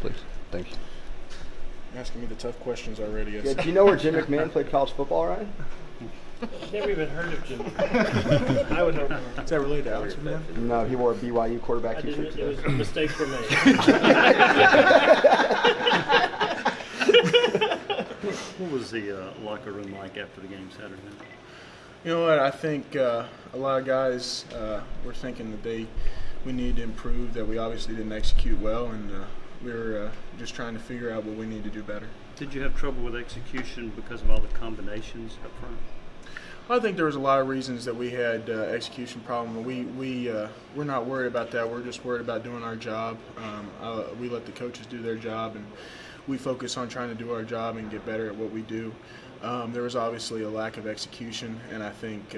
please. Thank you. You're asking me the tough questions already. Yeah, do you know where Jim McMahon played college football, Ryan? Never even heard of Jim. I would hope not. Is that related to Alex McMahon? No, he wore a BYU quarterback I t-shirt didn't, it was today. a mistake for me. What was the locker room like after the game Saturday night? You know what? I think a lot of guys were thinking that we need to improve, that we obviously didn't execute well, and we were just trying to figure out what we need to do better. Did you have trouble with execution because of all the combinations up front? I think there was a lot of reasons that we had execution problem. We're not worried about that. We're just worried about doing our job. We let the coaches do their job, and we focus on trying to do our job and get better at what we do. There was obviously a lack of execution, and I think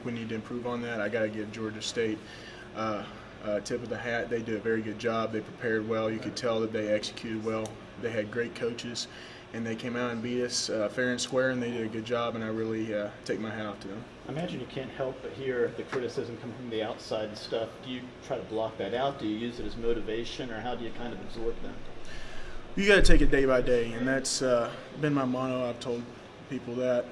we need to improve on that. I got to give Georgia State tip of the hat. They did a very good job. They prepared well. You could tell that they executed well. They had great coaches, and they came out and beat us fair and square, and they did a good job, and I really take my hat off to them. I imagine you can't help but hear the criticism come from the outside stuff. Do you try to block that out? Do you use it as motivation, or how do you kind of absorb that? You got to take it day by day, and that's been my motto. I've told people that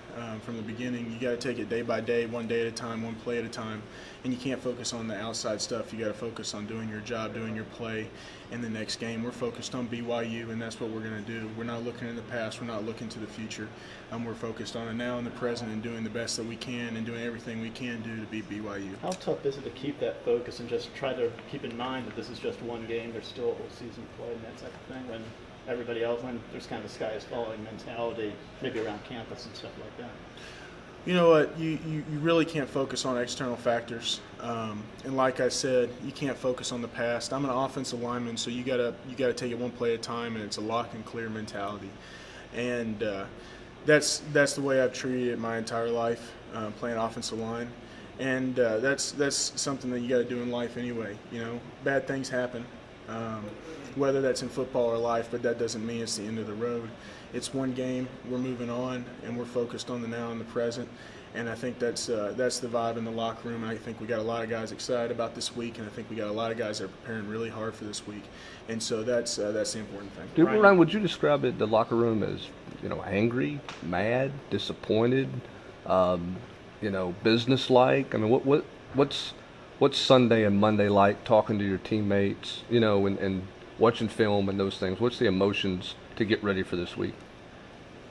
from the beginning. You got to take it day by day, one day at a time, one play at a time, and you can't focus on the outside stuff. You got to focus on doing your job, doing your play in the next game. We're focused on BYU, and that's what we're going to do. We're not looking in the past. We're not looking to the future. We're focused on the now and the present, and doing the best that we can, and doing everything we can do to beat BYU. How tough is it to keep that focus and just try to keep in mind that this is just one game, there's still a whole season to play and that type of thing, when everybody else, when there's kind of the sky is falling mentality, maybe around campus and stuff like that? You know what? You really can't focus on external factors, and like I said, you can't focus on the past. I'm an offensive lineman, so you gotta take it one play at a time, and it's a lock and clear mentality, and that's the way I've treated it my entire life, playing offensive line, and that's something that you got to do in life anyway. You know, bad things happen, whether that's in football or life, but that doesn't mean it's the end of the road. It's one game, we're moving on, and we're focused on the now and the present, and I think that's the vibe in the locker room. And I think we got a lot of guys excited about this week, and I think we got a lot of guys that are preparing really hard for this week, and so that's the important thing. Ryan, would you describe the locker room as, angry, mad, disappointed, business-like? I mean, what's Sunday and Monday like, talking to your teammates, and watching film and those things? What's the emotions to get ready for this week?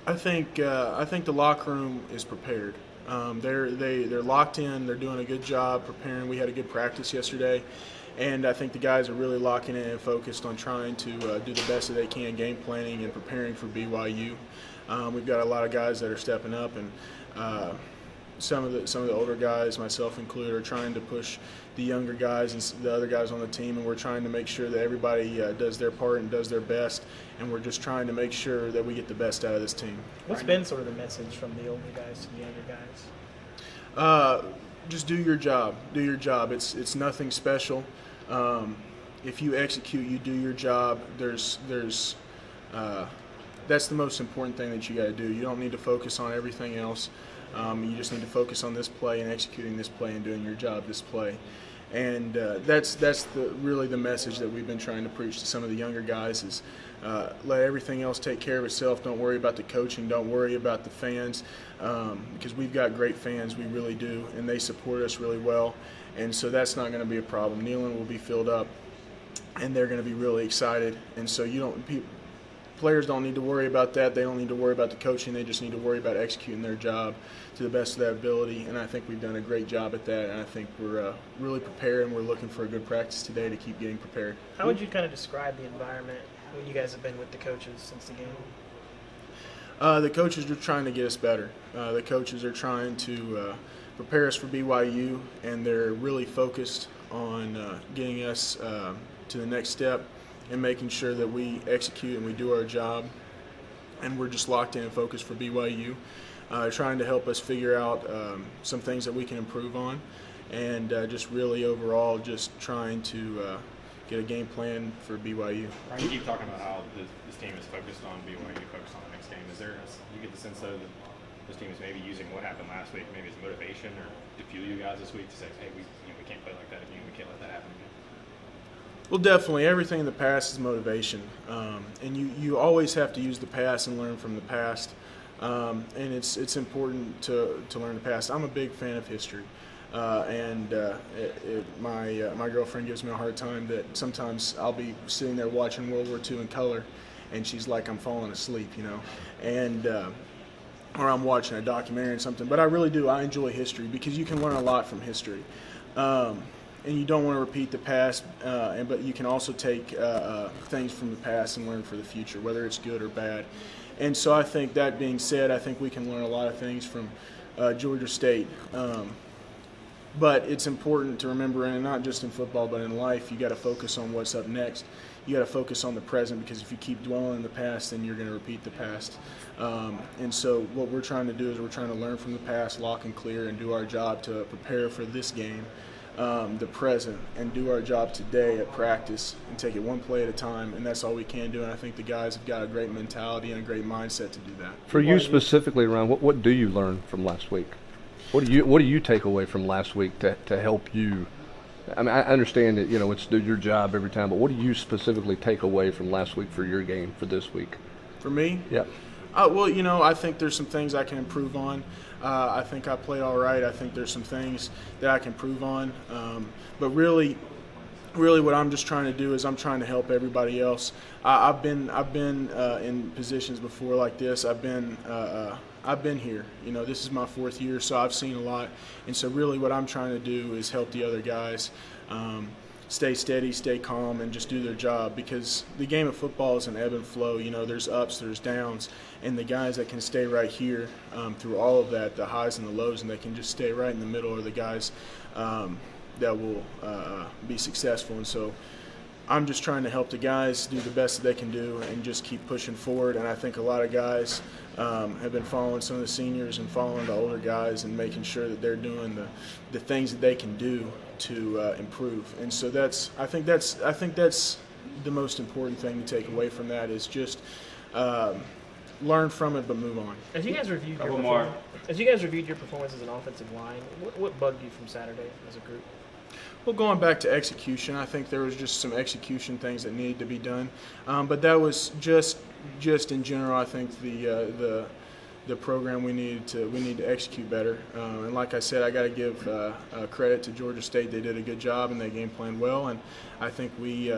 I think the locker room is prepared. They're locked in. They're doing a good job preparing. We had a good practice yesterday, and I think the guys are really locking in and focused on trying to do the best that they can, game planning and preparing for BYU. We've got a lot of guys that are stepping up, and some of the older guys, myself included, are trying to push the younger guys and the other guys on the team, and we're trying to make sure that everybody does their part and does their best, and we're just trying to make sure that we get the best out of this team. What's been sort of the message from the older guys to the younger guys? Just do your job. Do your job. It's nothing special. If you execute, you do your job. That's the most important thing that you got to do. You don't need to focus on everything else. You just need to focus on this play and executing this play and doing your job this play. And that's really the message that we've been trying to preach to some of the younger guys is let everything else take care of itself. Don't worry about the coaching. Don't worry about the fans, because we've got great fans. We really do, and they support us really well. And so that's not going to be a problem. Neyland will be filled up, and they're going to be really excited. And so players don't need to worry about that. They don't need to worry about the coaching. They just need to worry about executing their job to the best of their ability, and I think we've done a great job at that, and I think we're really prepared, and we're looking for a good practice today to keep getting prepared. How would you kind of describe the environment when you guys have been with the coaches since the game? The coaches are trying to get us better. The coaches are trying to prepare us for BYU, and they're really focused on getting us to the next step and making sure that we execute and we do our job, and we're just locked in and focused for BYU, trying to help us figure out some things that we can improve on, and just really overall just trying to get a game plan for BYU. Ryan, you keep talking about how this team is focused on BYU, focused on the next game. You get the sense though that this team is maybe using what happened last week maybe as motivation or to fuel you guys this week to say, hey, we can't play like that again. We can't let that happen again. Well, definitely. Everything in the past is motivation. And you always have to use the past and learn from the past. And it's important to learn the past. I'm a big fan of history. My girlfriend gives me a hard time that sometimes I'll be sitting there watching World War II in color, and she's like, I'm falling asleep, and or I'm watching a documentary or something. But I really do. I enjoy history because you can learn a lot from history. And you don't want to repeat the past, but you can also take things from the past and learn for the future, whether it's good or bad. And so I think, that being said, I think we can learn a lot of things from Georgia State. But it's important to remember, and not just in football, but in life, you got to focus on what's up next. You got to focus on the present, because if you keep dwelling in the past, then you're going to repeat the past. And so what we're trying to do is we're trying to learn from the past, lock and clear, and do our job to prepare for this game, the present, and do our job today at practice and take it one play at a time. And that's all we can do. And I think the guys have got a great mentality and a great mindset to do that. For you specifically, Ryan, what do you learn from last week? What do you take away from last week to help you? I mean, I understand that it's your job every time, but what do you specifically take away from last week for your game for this week? For me? Yeah. Well, I think there's some things I can improve on. I think I played all right. I think there's some things that I can improve on. But really what I'm just trying to do is I'm trying to help everybody else. I've been in positions before like this. I've been here. This is my 4th year, so I've seen a lot. And so really what I'm trying to do is help the other guys stay steady, stay calm, and just do their job, because the game of football is an ebb and flow. There's ups, there's downs, and the guys that can stay right here through all of that, the highs and the lows, and they can just stay right in the middle, are the guys that will be successful. And so I'm just trying to help the guys do the best that they can do and just keep pushing forward. And I think a lot of guys have been following some of the seniors and following the older guys and making sure that they're doing the things that they can do to improve. And so I think that's the most important thing to take away from that, is just learn from it but move on. As you guys reviewed your performance as an offensive line, what bugged you from Saturday as a group? Well, going back to execution, I think there was just some execution things that needed to be done, but that was just in general. I think the program we need to execute better. And like I said, I got to give credit to Georgia State. They did a good job and they game planned well. And I think we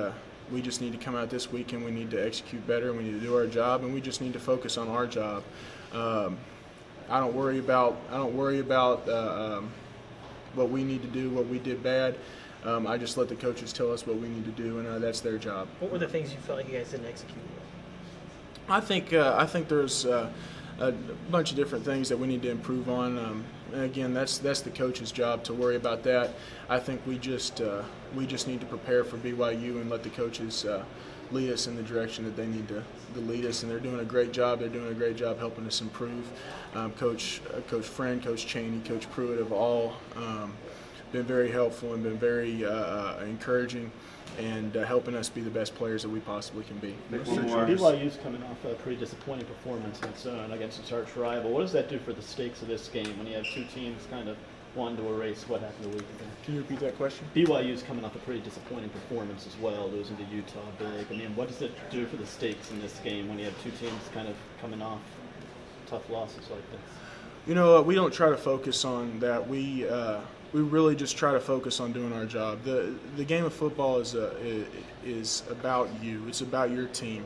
just need to come out this week and we need to execute better. We need to do our job, and we just need to focus on our job. I don't worry about what we need to do, what we did bad. I just let the coaches tell us what we need to do, and that's their job. What were the things you felt like you guys didn't execute well? I think there's a bunch of different things that we need to improve on. And again, that's the coach's job to worry about that. I think we just need to prepare for BYU and let the coaches lead us in the direction that they need to lead us, and they're doing a great job. They're doing a great job helping us improve. Coach Friend, Coach Cheney, Coach Pruitt have all been very helpful and been very encouraging and helping us be the best players that we possibly can be. BYU's coming off a pretty disappointing performance in its own against its arch rival. What does that do for the stakes of this game when you have two teams kind of wanting to erase what happened the week ago? Can you repeat that question? BYU's coming off a pretty disappointing performance as well, losing to Utah big. I mean, what does it do for the stakes in this game when you have two teams kind of coming off tough losses like this? We don't try to focus on that. We really just try to focus on doing our job. The game of football is about you. It's about your team.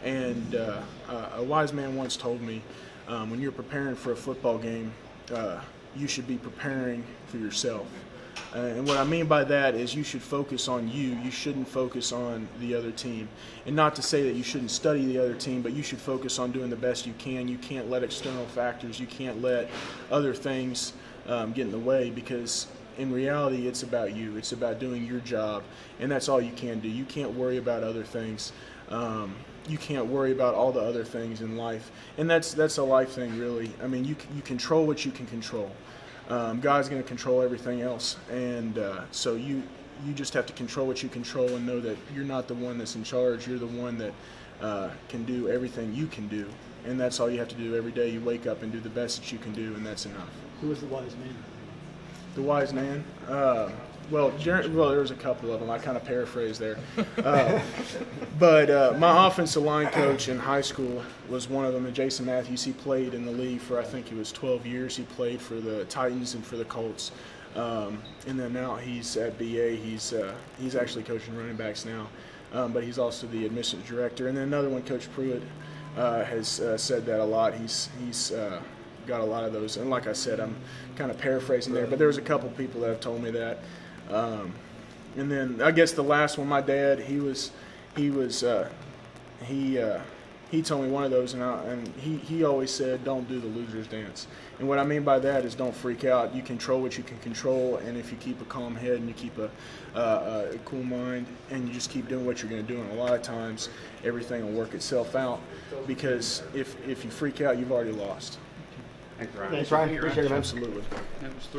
And a wise man once told me, when you're preparing for a football game, you should be preparing for yourself. And what I mean by that is you should focus on you. You shouldn't focus on the other team. And not to say that you shouldn't study the other team, but you should focus on doing the best you can. You can't let external factors, you can't let other things get in the way, because in reality it's about you. It's about doing your job, and that's all you can do. You can't worry about other things. You can't worry about all the other things in life, and that's a life thing, really. I mean, you control what you can control. God's going to control everything else, and so you just have to control what you control and know that you're not the one that's in charge. You're the one that can do everything you can do, and that's all you have to do every day. You wake up and do the best that you can do, and that's enough. Who was the wise man? The wise man? Well, there was a couple of them. I kind of paraphrased there. But my offensive line coach in high school was one of them, and Jason Matthews. He played in the league for, I think it was 12 years. He played for the Titans and for the Colts. And then now he's at BA. He's actually coaching running backs now. But he's also the admissions director. And then another one, Coach Pruitt, has said that a lot. He's got a lot of those. And like I said, I'm kind of paraphrasing there. But there was a couple people that have told me that. And then I guess the last one, my dad, he told me one of those, and he always said, don't do the loser's dance. And what I mean by that is don't freak out. You control what you can control, and if you keep a calm head and you keep a cool mind and you just keep doing what you're going to do, and a lot of times everything will work itself out, because if you freak out, you've already lost. Thanks, Ryan. Appreciate it, man. Absolutely. That was 3.